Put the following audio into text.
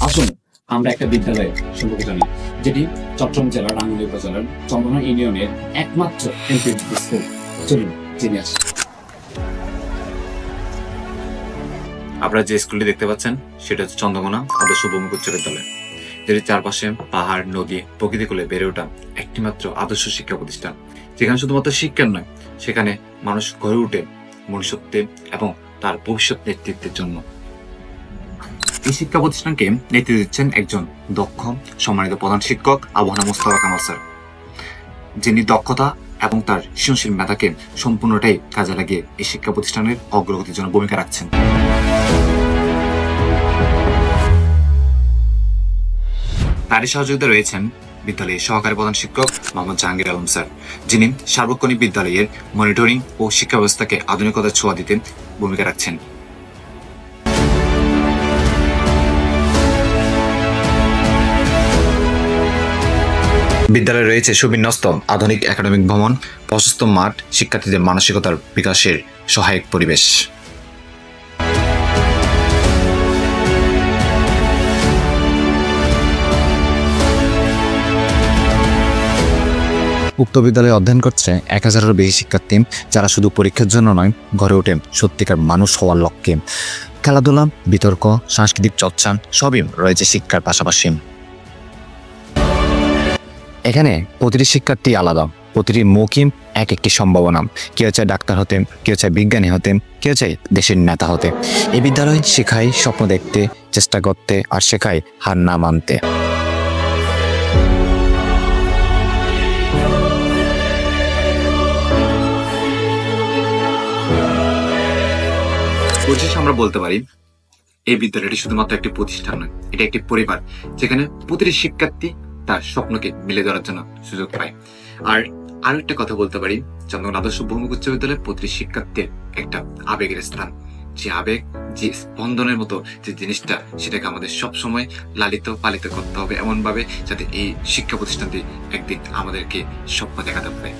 আসুন আমরা একটা বিদ্যালয় সম্পর্কে জানি, যেটি চট্টগ্রাম জেলার রাঙ্গুনিয়া উপজেলার চন্দনা ইউনিয়নের একমাত্র এমপিভি স্কুল। চলুন জেনে আসি। আপনারা যে স্কুলটি দেখতে পাচ্ছেন সেটা হচ্ছে চন্দ্রকোনা আদর্শ বহুমুখী উচ্চ বিদ্যালয়, যেটির চারপাশে পাহাড়, নদী, প্রকৃতি কোলে বেড়ে ওঠা একটি মাত্র আদর্শ শিক্ষা প্রতিষ্ঠান, যেখানে শুধুমাত্র শিক্ষার নয়, সেখানে মানুষ গড়ে ওঠে মনুষ্যত্বে এবং তার ভবিষ্যৎ নেতৃত্বের জন্য। এই শিক্ষা প্রতিষ্ঠানকে নেতৃত্ব দিচ্ছেন একজন দক্ষ সম্মানিত প্রধান শিক্ষক আবু মুস্তাফা কামাল স্যার, যিনি দক্ষতা এবং তার সৃজনশীল মেধাকে সম্পূর্ণটাই কাজে লাগিয়ে এই শিক্ষা প্রতিষ্ঠানের অগ্রগতির জন্য ভূমিকা রাখছেন। তারই সহযোগিতা রয়েছেন বিদ্যালয়ের সহকারী প্রধান শিক্ষক মোহাম্মদ জাহাঙ্গীর আলম স্যার, যিনি সার্বক্ষণিক বিদ্যালয়ের মনিটরিং ও শিক্ষা ব্যবস্থাকে আধুনিকতার ছোঁয়া দিতে ভূমিকা রাখছেন। বিদ্যালয়ে রয়েছে সুবিন্যস্ত আধুনিক একাডেমিক ভবন, প্রশস্ত মাঠ, শিক্ষার্থীদের মানসিকতার বিকাশের সহায়ক পরিবেশ। উক্ত বিদ্যালয়ে অধ্যয়ন করছে 1000-এরও বেশি শিক্ষার্থী, যারা শুধু পরীক্ষার জন্য নয়, গড়ে ওঠে সত্যিকার মানুষ হওয়ার লক্ষ্যে। খেলাধুলা, বিতর্ক, সাংস্কৃতিক চর্চা সবই রয়েছে শিক্ষার পাশাপাশি। এখানে প্রতিটি শিক্ষার্থী আলাদা, প্রতিটি মুখই এক একটি সম্ভাবনা। কেউ চায় ডাক্তার হতে, কেউ চায় বিজ্ঞানী হতে, কেউ চায় দেশের নেতা হতে। এই বিদ্যালয় শেখায় স্বপ্ন দেখতে, চেষ্টা করতে, আর শেখায় হার না মানতে। পরিশেষে আমরা বলতে পারি, এই বিদ্যালয়টি শুধুমাত্র একটি প্রতিষ্ঠান নয়, এটা একটি পরিবার, যেখানে প্রতিটি শিক্ষার্থী তার স্বপ্নকে মিলে ধরার জন্য সুযোগ পায়। আর আরো একটা কথা বলতে পারি, চন্দ্রকোনা আদর্শ বহুমুখী উচ্চ বিদ্যালয়ে প্রতিটি শিক্ষার্থীর একটা আবেগের স্থান। যে আবেগ, যে স্পন্দনের মতো যে জিনিসটা, সেটাকে আমাদের সবসময় লালিত পালিত করতে হবে এমন ভাবে, যাতে এই শিক্ষা প্রতিষ্ঠানটি একদিন আমাদেরকে স্বপ্ন দেখাতে পারে।